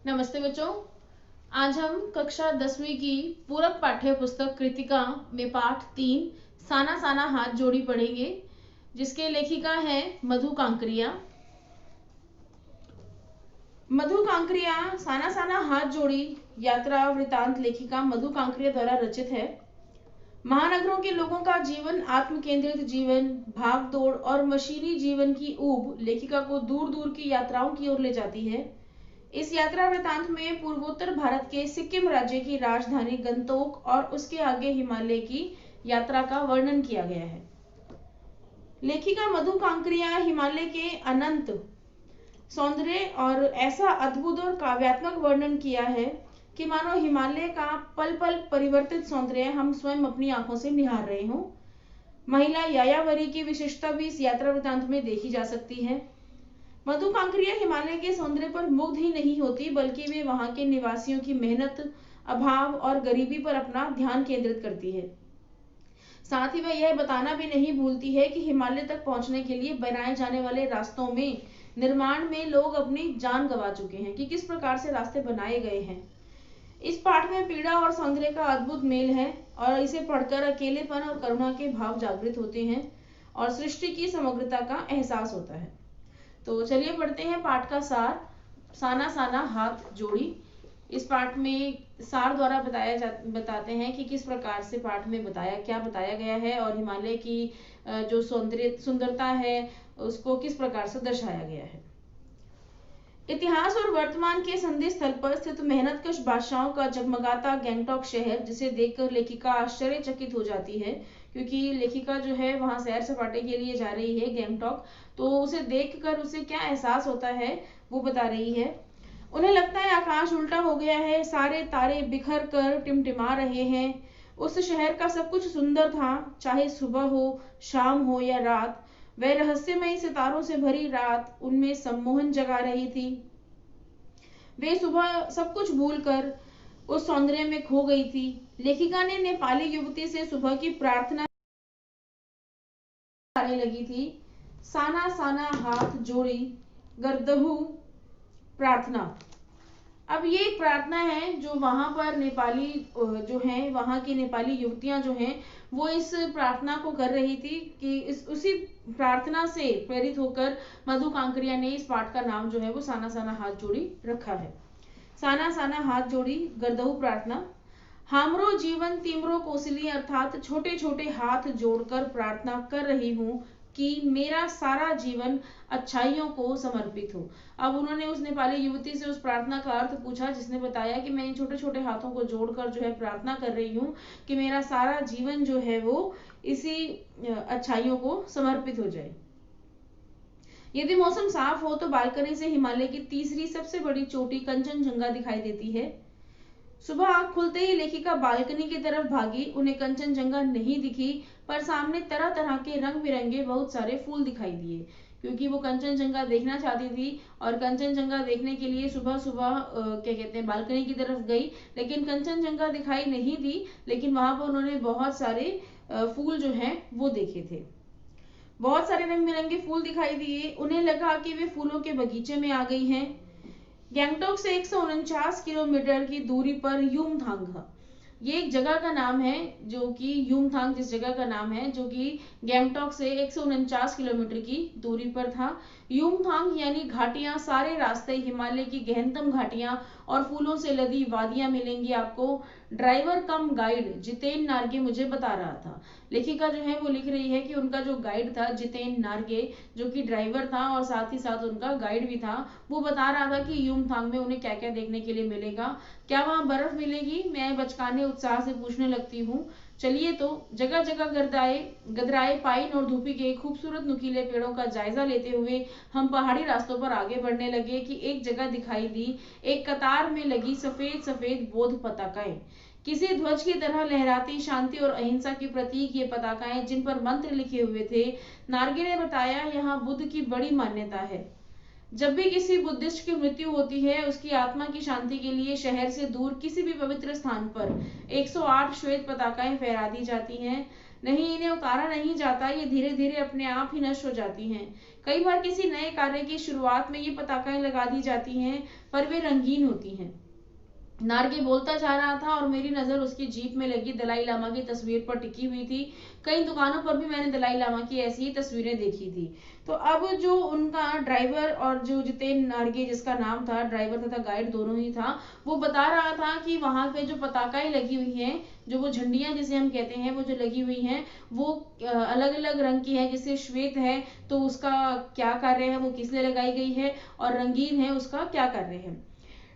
नमस्ते बच्चों, आज हम कक्षा 10वीं की पूरक पाठ्य पुस्तक कृतिका में पाठ 3 साना साना हाथ जोड़ी पढ़ेंगे, जिसके लेखिका है मधु कांकरिया। मधु कांकरिया साना साना हाथ जोड़ी यात्रा वृतांत लेखिका मधु कांकरिया द्वारा रचित है। महानगरों के लोगों का जीवन, आत्म केंद्रित जीवन, भाग दौड़ और मशीनी जीवन की ऊब लेखिका को दूर दूर की यात्राओं की ओर ले जाती है। इस यात्रा वृतांत में पूर्वोत्तर भारत के सिक्किम राज्य की राजधानी गंगटोक और उसके आगे हिमालय की यात्रा का वर्णन किया गया है। लेखिका मधु कांकरिया हिमालय के अनंत सौंदर्य और ऐसा अद्भुत और काव्यात्मक वर्णन किया है कि मानो हिमालय का पल पल परिवर्तित सौंदर्य हम स्वयं अपनी आंखों से निहार रहे हों। महिला यायावरी की विशेषता भी इस यात्रा वृतांत में देखी जा सकती है। मधु कांकरिया हिमालय के सौंदर्य पर मुग्ध ही नहीं होती, बल्कि वे वहां के निवासियों की मेहनत, अभाव और गरीबी पर अपना ध्यान केंद्रित करती है। साथ ही वह यह बताना भी नहीं भूलती है कि हिमालय तक पहुंचने के लिए बनाए जाने वाले रास्तों में निर्माण में लोग अपनी जान गंवा चुके हैं, कि किस प्रकार से रास्ते बनाए गए हैं। इस पाठ में पीड़ा और सौंदर्य का अद्भुत मेल है और इसे पढ़कर अकेलेपन और करुणा के भाव जागृत होते हैं और सृष्टि की समग्रता का एहसास होता है। तो चलिए पढ़ते हैं पाठ का सार, साना साना हाथ जोड़ी। इस पाठ में सार द्वारा बताते हैं कि किस प्रकार से पाठ में क्या बताया गया है और हिमालय की जो सुंदरता है उसको किस प्रकार से दर्शाया गया है। इतिहास और वर्तमान के संधि स्थल पर स्थित मेहनतकश बादशाहों का जगमगाता गैंगटॉक शहर, जिसे देखकर लेखिका आश्चर्यचकित हो जाती है, क्योंकि लेखिका जो है वहां सैर सपाटे के लिए जा रही है गैंगटॉक, तो उसे देखकर उसे क्या एहसास होता है वो बता रही है। उन्हें लगता है आकाश उल्टा हो गया है, सारे तारे बिखर कर टिमटिमा रहे हैं। उस शहर का सब कुछ सुंदर था, चाहे सुबह हो, शाम हो या रात। वह रहस्यमयी सितारों से भरी रात उनमें सम्मोहन जगा रही थी। वे सुबह सब कुछ भूलकर उस सौंदर्य में खो गई थी। लेखिका ने नेपाली युवती से सुबह की प्रार्थना आने लगी थी। साना साना हाथ जोड़ी गर्दहू प्रार्थना। अब ये एक प्रार्थना है जो वहां पर नेपाली जो है, वहां की नेपाली युवतियां जो हैं वो इस प्रार्थना को कर रही थी कि उसी प्रार्थना से प्रेरित होकर मधु कांकरिया ने इस पाठ का नाम जो है वो साना साना हाथ जोड़ी रखा है। साना साना हाथ जोड़ी गर्दहू प्रार्थना। हामरो जीवन तीमरो कोसिली, अर्थात छोटे छोटे हाथ जोड़कर प्रार्थना कर रही हूँ कि मेरा सारा जीवन अच्छाइयों को समर्पित हो। अब उन्होंने उस नेपाली युवती से उस प्रार्थना का अर्थ पूछा, जिसने बताया कि मैं इन छोटे छोटे हाथों को जोड़कर जो है प्रार्थना कर रही हूँ कि मेरा सारा जीवन जो है वो इसी अच्छाइयों को समर्पित हो जाए। यदि मौसम साफ हो तो बालकनी से हिमालय की तीसरी सबसे बड़ी चोटी कंचनजंगा दिखाई देती है। सुबह आंख खुलते ही लेखिका बालकनी की तरफ भागी। उन्हें कंचनजंगा नहीं दिखी, पर सामने तरह तरह के रंग बिरंगे बहुत सारे फूल दिखाई दिए, क्योंकि वो कंचनजंगा देखना चाहती थी और कंचनजंगा देखने के लिए सुबह सुबह क्या कहते हैं बालकनी की तरफ गई, लेकिन कंचनजंगा दिखाई नहीं दी। लेकिन वहां पर उन्होंने बहुत सारे फूल जो हैं वो देखे थे। बहुत सारे रंग बिरंगे फूल दिखाई दिए। उन्हें लगा कि वे फूलों के बगीचे में आ गई हैं। गैंगटॉक से 149 किलोमीटर की दूरी पर युमथांग, ये एक जगह का नाम है जो कि युमथांग जिस जगह का नाम है जो कि गैंगटॉक से 149 किलोमीटर की दूरी पर था। युमथांग यानी घाटियां, सारे रास्ते हिमालय की गहनतम घाटियां और फूलों से लदी वादियां मिलेंगी आपको। ड्राइवर कम गाइड जितेन नार्गे मुझे बता रहा था। लेखिका जो है वो लिख रही है कि उनका जो गाइड था जितेन नार्गे, जो कि ड्राइवर था और साथ ही साथ उनका गाइड भी था, वो बता रहा था कि युमथांग में उन्हें क्या क्या देखने के लिए मिलेगा। क्या वहां बर्फ मिलेगी? मैं बचकाने उत्साह से पूछने लगती हूँ। चलिए तो जगह जगह गदराए पाइन और धूपी के खूबसूरत नुकीले पेड़ों का जायजा लेते हुए हम पहाड़ी रास्तों पर आगे बढ़ने लगे कि एक जगह दिखाई दी, एक कतार में लगी सफेद सफेद बौद्ध पताकाएं, किसी ध्वज की तरह लहराती, शांति और अहिंसा की प्रतीक ये पताकाएं, जिन पर मंत्र लिखे हुए थे। नार्गे ने बताया, यहाँ बुद्ध की बड़ी मान्यता है। जब भी किसी बुद्धिस्ट की मृत्यु होती है, उसकी आत्मा की शांति के लिए शहर से दूर किसी भी पवित्र स्थान पर 108 श्वेत पताकाएं फहरा दी जाती हैं। नहीं, इन्हें उतारा नहीं जाता, ये धीरे धीरे अपने आप ही नष्ट हो जाती हैं। कई बार किसी नए कार्य की शुरुआत में ये पताकाएं लगा दी जाती हैं, पर वे रंगीन होती हैं। नार्गे बोलता जा रहा था और मेरी नजर उसकी जीप में लगी दलाई लामा की तस्वीर पर टिकी हुई थी। कई दुकानों पर भी मैंने दलाई लामा की ऐसी ही तस्वीरें देखी थी। तो अब जो उनका ड्राइवर और जो जितेन नार्गे, जिसका नाम था, ड्राइवर तथा गाइड दोनों ही था, वो बता रहा था कि वहां पे जो पताकाएं लगी हुई हैं, जो वो झंडियां जिसे हम कहते हैं, वो जो लगी हुई हैं, वो अलग अलग रंग की है। जैसे श्वेत है तो उसका क्या कार्य है, वो किस लिए लगाई गई है, और रंगीन है उसका क्या कार्य है।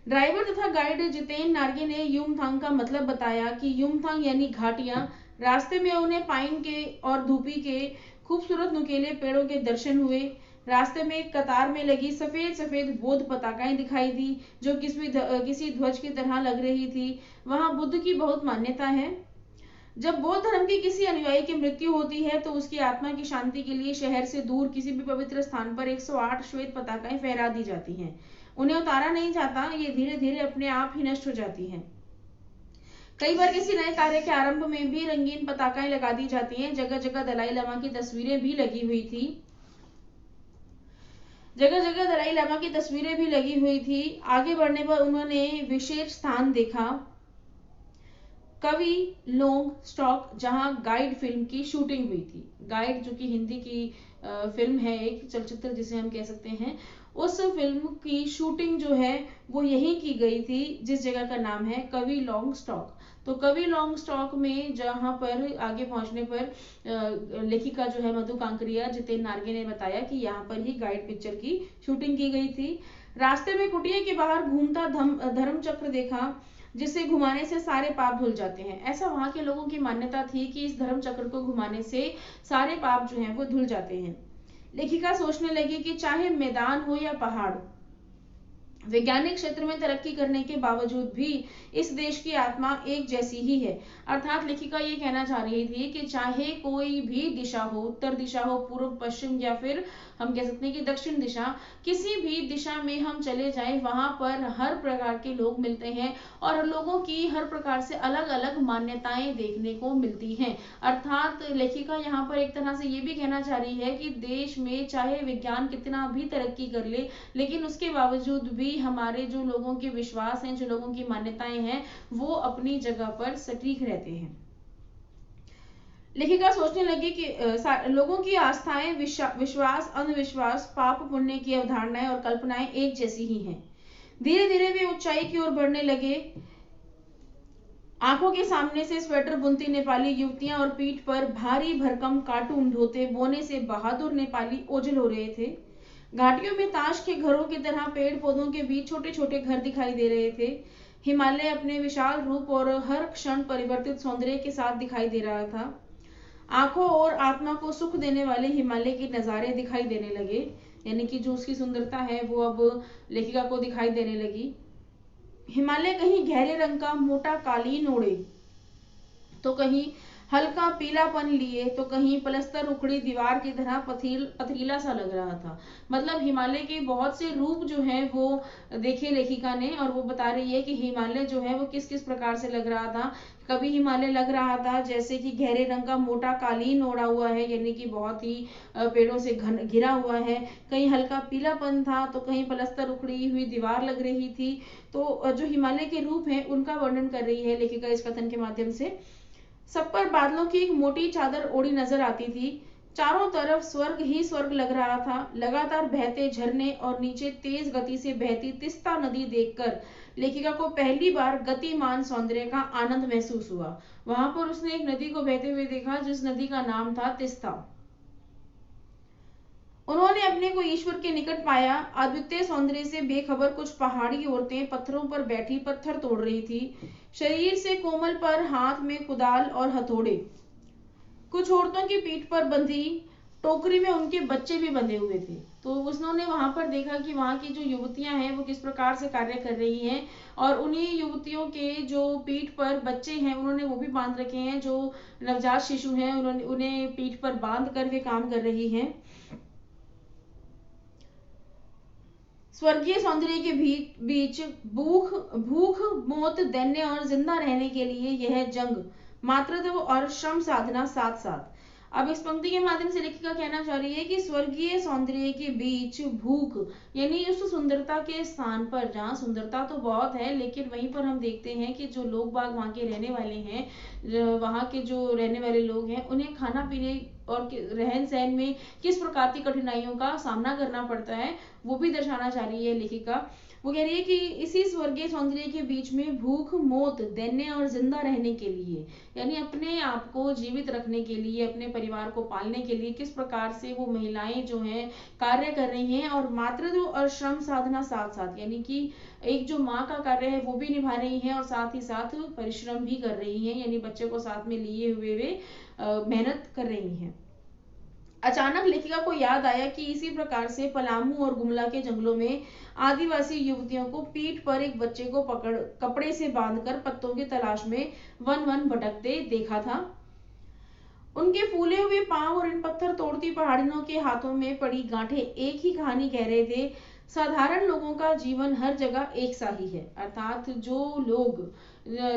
ड्राइवर तथा गाइड जितेन नार्गे ने युमथांग का मतलब बताया कि युमथांग यानी घाटियां। रास्ते में उन्हें पाइन के और धूपी के खूबसूरत नुकीले पेड़ों के दर्शन हुए। रास्ते में एक कतार में लगी सफेद सफेद बौद्ध पताकाएं दिखाई दी, जो किसी ध्वज की तरह लग रही थी। वहां बुद्ध की बहुत मान्यता है। जब बौद्ध धर्म की किसी अनुयायी की मृत्यु होती है तो उसकी आत्मा की शांति के लिए शहर से दूर किसी भी पवित्र स्थान पर 108 श्वेत पताकाएं फहरा दी जाती हैं। उन्हें उतारा नहीं जाता, ये धीरे धीरे अपने आप ही नष्ट हो जाती हैं। कई बार किसी नए कार्य के आरंभ में भी रंगीन पताकाएं लगा दी जाती हैं। जगह जगह दलाई लामा की तस्वीरें भी लगी हुई थी। जगह जगह दलाई लामा की तस्वीरें भी लगी हुई थी। आगे बढ़ने पर उन्होंने विशेष स्थान देखा, कवि लोंग स्टॉक, जहां गाइड फिल्म की शूटिंग हुई थी। गाइड जो कि हिंदी की फिल्म है, एक चलचित्र जिसे हम कह सकते हैं, उस फिल्म की शूटिंग जो है वो यहीं की गई थी, जिस जगह का नाम है कवि लॉन्ग स्टॉक। तो कवि लॉन्ग स्टॉक में जहां पर आगे पहुंचने पर लेखिका जो है मधु कांकरिया, जितेन नार्गे ने बताया कि यहाँ पर ही गाइड पिक्चर की शूटिंग की गई थी। रास्ते में कुटिया के बाहर घूमता धर्म चक्र देखा, जिसे घुमाने से सारे पाप धुल जाते हैं। ऐसा वहां के लोगों की मान्यता थी कि इस धर्म चक्र को घुमाने से सारे पाप जो हैं वो धुल जाते हैं। लेखिका सोचने लगी कि चाहे मैदान हो या पहाड़, वैज्ञानिक क्षेत्र में तरक्की करने के बावजूद भी इस देश की आत्मा एक जैसी ही है। अर्थात लेखिका ये कहना चाह रही थी कि चाहे कोई भी दिशा हो, उत्तर दिशा हो, पूर्व पश्चिम, या फिर हम कह सकते हैं कि दक्षिण दिशा, किसी भी दिशा में हम चले जाएं, वहां पर हर प्रकार के लोग मिलते हैं और लोगों की हर प्रकार से अलग अलग मान्यताएं देखने को मिलती हैं। अर्थात लेखिका यहाँ पर एक तरह से ये भी कहना चाह रही है कि देश में चाहे विज्ञान कितना भी तरक्की कर ले, लेकिन उसके बावजूद भी हमारे जो लोगों के विश्वास हैं, जो लोगों की मान्यताएं हैं, वो अपनी जगह पर सटीक रहते हैं। लेखिका सोचने लगी कि लोगों की आस्थाएं, विश्वास, अंधविश्वास, पाप पुण्य की अवधारणाएं और कल्पनाएं एक जैसी ही हैं। धीरे धीरे वे ऊंचाई की ओर बढ़ने लगे। आंखों के सामने से स्वेटर बुनती नेपाली युवतियां और पीठ पर भारी भरकम कार्टून ढोते बोने से बहादुर नेपाली ओझल हो रहे थे। घाटियों में ताश के घरों की तरह पेड़ पौधों के बीच छोटे छोटे घर दिखाई दे रहे थे। हिमालय अपने विशाल रूप और हर क्षण परिवर्तित सौंदर्य के साथ दिखाई दे रहा था। आंखों और आत्मा को सुख देने वाले हिमालय के नजारे दिखाई देने लगे, यानी कि जो उसकी सुंदरता है वो अब लेखिका को दिखाई देने लगी। हिमालय कहीं गहरे रंग का मोटा कालीन ओढ़े, तो कहीं हल्का पीलापन लिए, तो कहीं पलस्तर उखड़ी दीवार की तरह पथरीला सा लग रहा था। मतलब हिमालय के बहुत से रूप जो हैं वो देखे लेखिका ने, और वो बता रही है कि हिमालय जो है वो किस किस प्रकार से लग रहा था। कभी हिमालय लग रहा था जैसे कि गहरे रंग का मोटा कालीन ओढ़ा हुआ है, यानी कि बहुत ही पेड़ों से घिरा हुआ है। कहीं हल्का पीलापन था, तो कहीं पलस्तर उखड़ी हुई दीवार लग रही थी। तो जो हिमालय के रूप हैं उनका वर्णन कर रही है लेखिका इस कथन के माध्यम से। सब पर बादलों की एक मोटी चादर ओढ़ी नजर आती थी। चारों तरफ स्वर्ग ही स्वर्ग लग रहा था। लगातार बहते झरने और नीचे तेज गति से बहती तिस्ता नदी देखकर लेखिका को पहली बार गतिमान सौंदर्य का आनंद महसूस हुआ। वहां पर उसने एक नदी को बहते हुए देखा, जिस नदी का नाम था तिस्ता। उन्होंने अपने को ईश्वर के निकट पाया। अद्वितीय सौंदर्य से बेखबर कुछ पहाड़ी औरतें पत्थरों पर बैठी पत्थर तोड़ रही थी, शरीर से कोमल पर हाथ में कुदाल और हथौड़े। कुछ औरतों की पीठ पर बंधी टोकरी में उनके बच्चे भी बंधे हुए थे। तो उसने वहां पर देखा कि वहां की जो युवतियां हैं वो किस प्रकार से कार्य कर रही हैं, और उन्हीं युवतियों के जो पीठ पर बच्चे हैं उन्होंने वो भी बांध रखे हैं। जो नवजात शिशु हैं उन्हें पीठ पर बांध कर वे काम कर रही हैं। स्वर्गीय सौंदर्य के बीच भूख, मौत, दैन्य और जिंदा रहने के लिए यह जंग मातृत्व और श्रम साधना साथ साथ। अब इस पंक्ति के माध्यम से लेखिका कहना चाह रही है कि स्वर्गीय सौंदर्य के बीच भूख, यानी उस सुंदरता के स्थान पर जहाँ सुंदरता तो बहुत है, लेकिन वहीं पर हम देखते हैं कि जो लोग बाग वहाँ के रहने वाले हैं, वहाँ के जो रहने वाले लोग हैं, उन्हें खाना पीने और रहन सहन में किस प्रकार की कठिनाइयों का सामना करना पड़ता है, वो भी दर्शाना चाह रही है लेखिका। वो कह रही है कि इसी स्वर्गीय सौंदर्य के बीच में भूख, मौत, दैन्य और जिंदा रहने के लिए, यानी अपने आप को जीवित रखने के लिए, अपने परिवार को पालने के लिए किस प्रकार से वो महिलाएं जो हैं कार्य कर रही हैं, और मातृत्व और श्रम साधना साथ साथ, यानी कि एक जो माँ का कार्य है वो भी निभा रही हैं और साथ ही साथ परिश्रम भी कर रही हैं, यानी बच्चे को साथ में लिए हुए वे मेहनत कर रही हैं। अचानक लेखिका को याद आया कि इसी प्रकार से पलामू और गुमला के जंगलों में आदिवासी युवतियों को पीठ पर एक बच्चे को पकड़ कपड़े से बांधकर पत्तों की तलाश में वन वन भटकते देखा था। उनके फूले हुए पांव और इन पत्थर तोड़ती पहाड़ियों के हाथों में पड़ी गांठें एक ही कहानी कह रहे थे। साधारण लोगों का जीवन हर जगह एक सा ही है, अर्थात जो लोग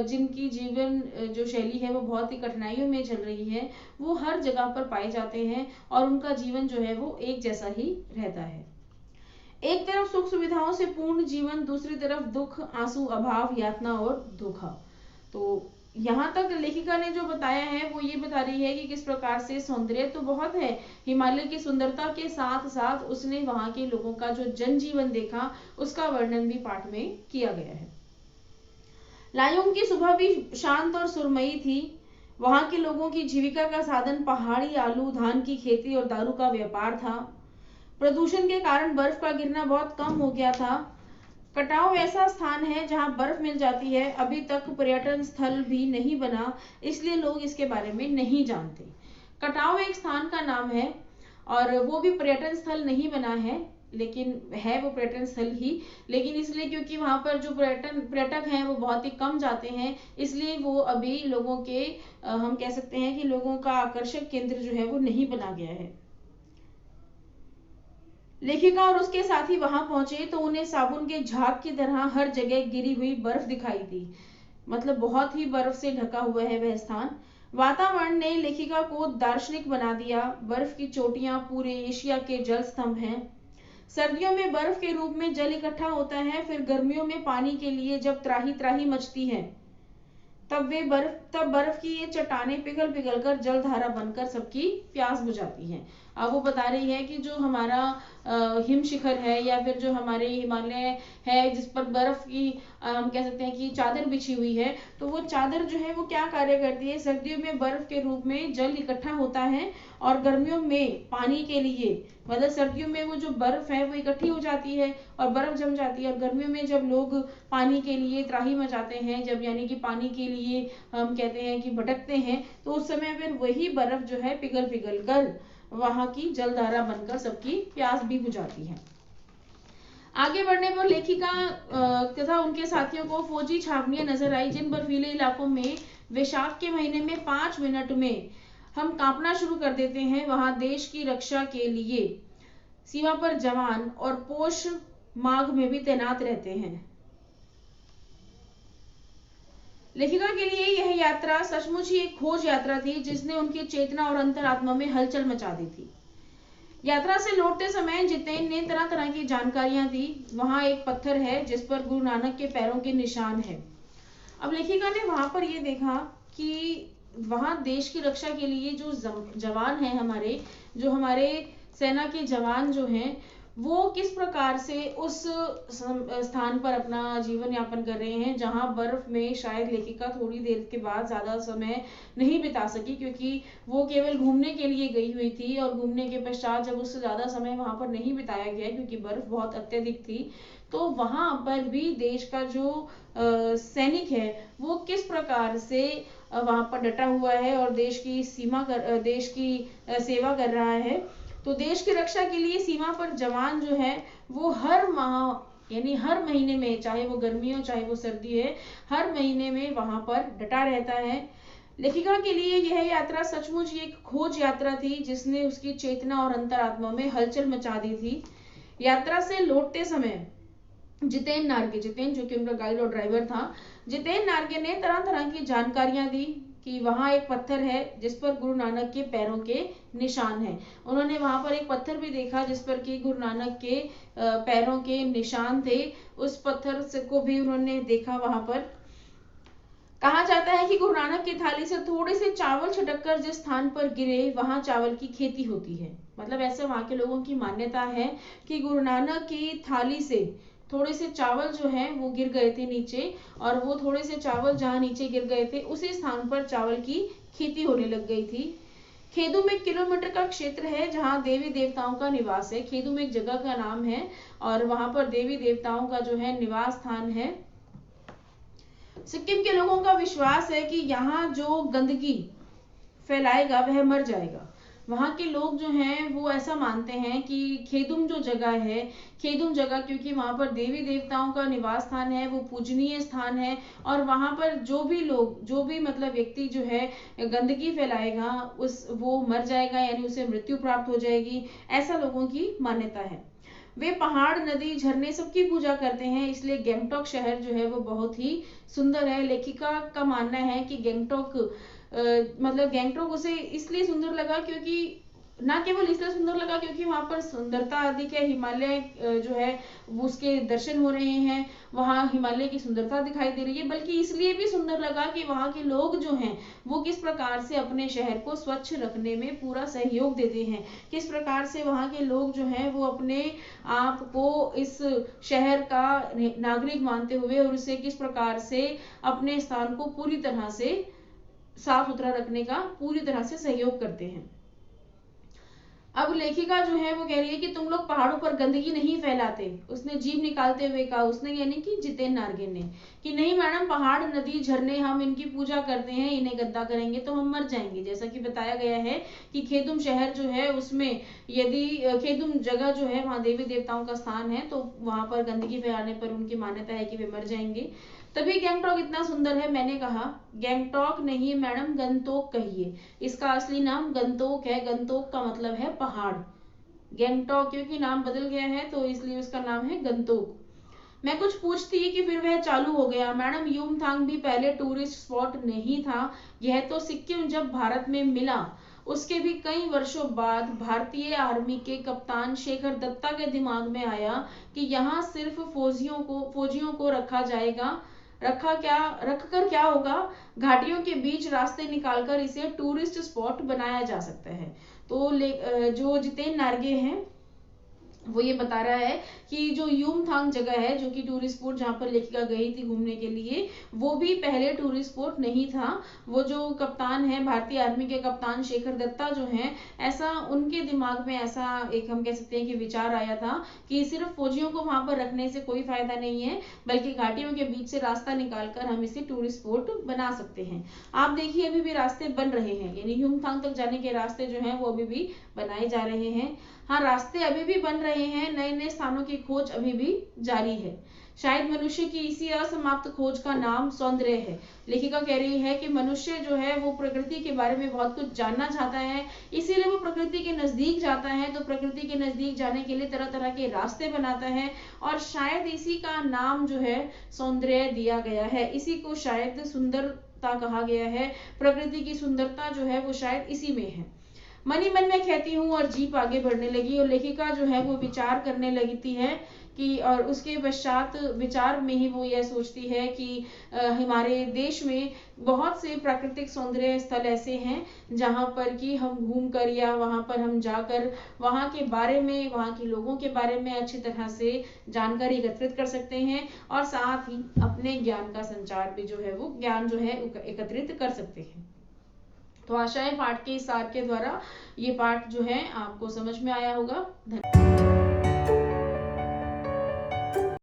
जिनकी जीवन जो शैली है वो बहुत ही कठिनाइयों में चल रही है, वो हर जगह पर पाए जाते हैं और उनका जीवन जो है वो एक जैसा ही रहता है। एक तरफ सुख सुविधाओं से पूर्ण जीवन, दूसरी तरफ दुख, आंसू, अभाव, यातना और धोखा। तो यहाँ तक लेखिका ने जो बताया है वो ये बता रही है कि किस प्रकार से सौंदर्य तो बहुत है, हिमालय की सुंदरता के साथ साथ उसने वहां के लोगों का जो जनजीवन देखा उसका वर्णन भी पाठ में किया गया है। लायोंग की सुबह भी शांत और सुरमई थी। वहां के लोगों की जीविका का साधन पहाड़ी आलू, धान की खेती और दारू का व्यापार था। प्रदूषण के कारण बर्फ का गिरना बहुत कम हो गया था। कटाव ऐसा स्थान है जहां बर्फ मिल जाती है, अभी तक पर्यटन स्थल भी नहीं बना, इसलिए लोग इसके बारे में नहीं जानते। कटाव एक स्थान का नाम है और वो भी पर्यटन स्थल नहीं बना है, लेकिन है वो पर्यटन स्थल ही, लेकिन इसलिए क्योंकि वहां पर जो पर्यटक हैं वो बहुत ही कम जाते हैं, इसलिए वो अभी लोगों के हम कह सकते हैं कि लोगों का आकर्षक केंद्र जो है वो नहीं बना गया है। लेखिका और उसके साथी वहां पहुंचे तो उन्हें साबुन के झाग की तरह हर जगह गिरी हुई बर्फ दिखाई दी, मतलब बहुत ही बर्फ से ढका हुआ है वह स्थान। वातावरण ने लेखिका को दार्शनिक बना दिया। बर्फ की चोटियां पूरे एशिया के जल स्तंभ हैं। सर्दियों में बर्फ के रूप में जल इकट्ठा होता है, फिर गर्मियों में पानी के लिए जब त्राही त्राही मचती है तब बर्फ की ये चट्टानें पिघल पिघल कर जलधारा बनकर सबकी प्यास बुझाती हैं। अब वो बता रही है कि जो हमारा हिम शिखर है या फिर जो हमारे हिमालय है जिस पर बर्फ की हम कह सकते हैं कि चादर बिछी हुई है, तो वो चादर जो है वो क्या कार्य करती है, सर्दियों में बर्फ के रूप में जल इकट्ठा होता है और गर्मियों में पानी के लिए, मतलब सर्दियों में वो जो बर्फ है वो इकट्ठी हो जाती है और बर्फ जम जाती है, और गर्मियों में जब लोग पानी के लिए त्राही मचाते हैं, जब यानी कि पानी के लिए हम कहते हैं कि भटकते हैं, तो उस समय फिर वही बर्फ जो है पिघल पिघल कर वहां की जलधारा बनकर सबकी प्यास भी बुझाती है। आगे बढ़ने पर लेखिका तथा उनके साथियों को फौजी छावनियां नजर आई, जिन बर्फीले इलाकों में वैशाख के महीने में 5 मिनट में हम कांपना शुरू कर देते हैं। वहां देश की रक्षा के लिए सीमा पर जवान और पोष माघ में भी तैनात रहते हैं। लेखिका के लिए यह यात्रा सचमुच ही एक खोज यात्रा थी, जिसने उनकी चेतना और अंतरात्मा में हलचल मचा दी थी। यात्रा से लौटते समय जितेन ने तरह तरह की जानकारियां दी। वहां एक पत्थर है जिस पर गुरु नानक के पैरों के निशान है। अब लेखिका ने वहां पर यह देखा कि वहां देश की रक्षा के लिए जो जवान हैं, हमारे सेना के जवान जो हैं, वो किस प्रकार से उस स्थान पर अपना जीवन यापन कर रहे हैं जहां बर्फ में शायद लेखिका थोड़ी देर के बाद ज्यादा समय नहीं बिता सकी, क्योंकि वो केवल घूमने के लिए गई हुई थी और घूमने के पश्चात जब उससे ज्यादा समय वहां पर नहीं बिताया गया क्योंकि बर्फ बहुत अत्यधिक थी, तो वहां पर भी देश का जो सैनिक है वो किस प्रकार से वहां पर डटा हुआ है और देश की सेवा कर रहा है। तो देश की रक्षा के लिए सीमा पर जवान जो है वो हर माह यानी हर महीने में, चाहे वो गर्मी हो चाहे वो सर्दी है, हर महीने में वहां पर डटा रहता है। लेखिका के लिए यह यात्रा सचमुच एक खोज यात्रा थी, जिसने उसकी चेतना और अंतरात्मा में हलचल मचा दी थी। यात्रा से लौटते समय जितेन जो कि उनका गाइड और ड्राइवर था, जितेन नार्गे ने तरह तरह की जानकारियां दी कि वहाँ एक पत्थर है जिस पर गुरु नानक के पैरों के निशान हैं। उन्होंने वहाँ पर एक पत्थर भी देखा जिस पर कि गुरु नानक के पैरों के निशान थे। उस पत्थर से को भी उन्होंने देखा। वहाँ पर कहा जाता है कि गुरु नानक की थाली से थोड़े से चावल छिटककर जिस स्थान पर गिरे वहां चावल की खेती होती है। मतलब ऐसे वहां के लोगों की मान्यता है कि गुरु नानक की थाली से थोड़े से चावल जो है वो गिर गए थे नीचे, और वो थोड़े से चावल जहां नीचे गिर गए थे उसी स्थान पर चावल की खेती होने लग गई थी। खेदुम एक किलोमीटर का क्षेत्र है जहां देवी देवताओं का निवास है। खेदुम एक जगह का नाम है और वहां पर देवी देवताओं का जो है निवास स्थान है। सिक्किम के लोगों का विश्वास है कि यहाँ जो गंदगी फैलाएगा वह मर जाएगा। वहाँ के लोग जो हैं वो ऐसा मानते हैं कि खेदुम जो जगह है, खेदुम जगह क्योंकि वहाँ पर देवी देवताओं का निवास स्थान है, वो पूजनीय स्थान है, और वहाँ पर जो भी लोग, जो भी मतलब व्यक्ति जो है गंदगी फैलाएगा वो मर जाएगा, यानी उसे मृत्यु प्राप्त हो जाएगी, ऐसा लोगों की मान्यता है। वे पहाड़, नदी, झरने सबकी पूजा करते हैं, इसलिए गैंगटॉक शहर जो है वो बहुत ही सुंदर है। लेखिका का मानना है कि गैंगटॉक मतलब गैंगटॉक उसे इसलिए सुंदर लगा क्योंकि ना केवल इसलिए सुंदर लगा क्योंकि वहां पर सुंदरता अधिक है, हिमालय जो है उसके दर्शन हो रहे हैं, वहां हिमालय की सुंदरता दिखाई दे रही है, बल्कि इसलिए भी सुंदर लगा कि वहां के लोग जो हैं वो किस प्रकार से अपने शहर को स्वच्छ रखने में पूरा सहयोग देते हैं, किस प्रकार से वहां के लोग जो हैं वो अपने आप को इस शहर का नागरिक मानते हुए और उसे किस प्रकार से अपने स्थान को पूरी तरह से साफ सुथरा रखने का पूरी तरह से सहयोग करते हैं। अब लेखिका जो है वो कह रही है कि तुम लोग पहाड़ों पर गंदगी नहीं फैलाते। उसने जीभ निकालते हुए कहा, उसने यानी कि जितेन नारगे ने, कि नहीं मैडम, पहाड़, नदी, झरने हम इनकी पूजा करते हैं, इन्हें गंदा करेंगे तो हम मर जाएंगे। जैसा कि बताया गया है कि खेदुम शहर जो है उसमें यदि खेदुम जगह जो है वहां देवी देवताओं का स्थान है, तो वहां पर गंदगी फैलाने पर उनकी मान्यता है कि वे मर जाएंगे। तभी गैंगटॉक इतना सुंदर है। मैंने कहा गैंगटॉक नहीं मैडम, गंतोक कहिए। इसका असली नाम गंतोक है। गंतोक का मतलब है पहाड़। गैंगटॉक क्योंकि नाम बदल गया है तो इसलिए उसका नाम है गंतोक। मैं कुछ पूछती कि फिर वह चालू हो गया। मैडम, युमथांग भी पहले टूरिस्ट स्पॉट नहीं था। यह तो सिक्किम जब भारत में मिला उसके भी कई वर्षों बाद भारतीय आर्मी के कप्तान शेखर दत्ता के दिमाग में आया कि यहाँ सिर्फ फौजियों को रखा जाएगा। रखकर क्या होगा, घाटियों के बीच रास्ते निकालकर इसे टूरिस्ट स्पॉट बनाया जा सकता है। तो जो जितेन नारगे हैं वो ये बता रहा है कि जो युमथांग जगह है, जो कि टूरिस्ट स्पॉट जहां पर लेखिका गई थी घूमने के लिए, वो भी पहले टूरिस्ट स्पॉट नहीं था। वो जो कप्तान है, भारतीय आर्मी के कप्तान शेखर दत्ता जो हैं, ऐसा उनके दिमाग में ऐसा एक हम कह सकते हैं कि विचार आया था कि सिर्फ फौजियों को वहां पर रखने से कोई फायदा नहीं है, बल्कि घाटियों के बीच से रास्ता निकालकर हम इसे टूरिस्ट स्पॉट बना सकते हैं। आप देखिए अभी भी रास्ते बन रहे हैं, यानी युमथांग तक जाने के रास्ते जो है वो अभी भी बनाए जा रहे हैं। हाँ, रास्ते अभी भी बन रहे हैं, नए नए स्थानों की खोज अभी भी जारी है। शायद मनुष्य की इसी असमाप्त खोज का नाम सौंदर्य है। लेखिका कह रही है कि मनुष्य जो है वो प्रकृति के बारे में बहुत कुछ जानना चाहता है, इसीलिए वो प्रकृति के नजदीक जाता है। तो प्रकृति के नजदीक जाने के लिए तरह तरह के रास्ते बनाता है, और शायद इसी का नाम जो है सौंदर्य दिया गया है। इसी को शायद सुंदरता कहा गया है। प्रकृति की सुंदरता जो है वो शायद इसी में है। मन ही मन में कहती हूँ और जीप आगे बढ़ने लगी, और लेखिका जो है वो विचार करने लगती है कि, और उसके पश्चात विचार में ही वो यह सोचती है कि हमारे देश में बहुत से प्राकृतिक सौंदर्य स्थल ऐसे हैं जहां पर कि हम घूमकर या वहां पर हम जाकर वहां के बारे में, वहां के लोगों के बारे में अच्छी तरह से जानकारी एकत्रित कर सकते हैं, और साथ ही अपने ज्ञान का संचार भी जो है वो ज्ञान जो है एकत्रित कर सकते हैं। तो आशा है पाठ के इस सार के द्वारा ये पाठ जो है आपको समझ में आया होगा। धन्यवाद।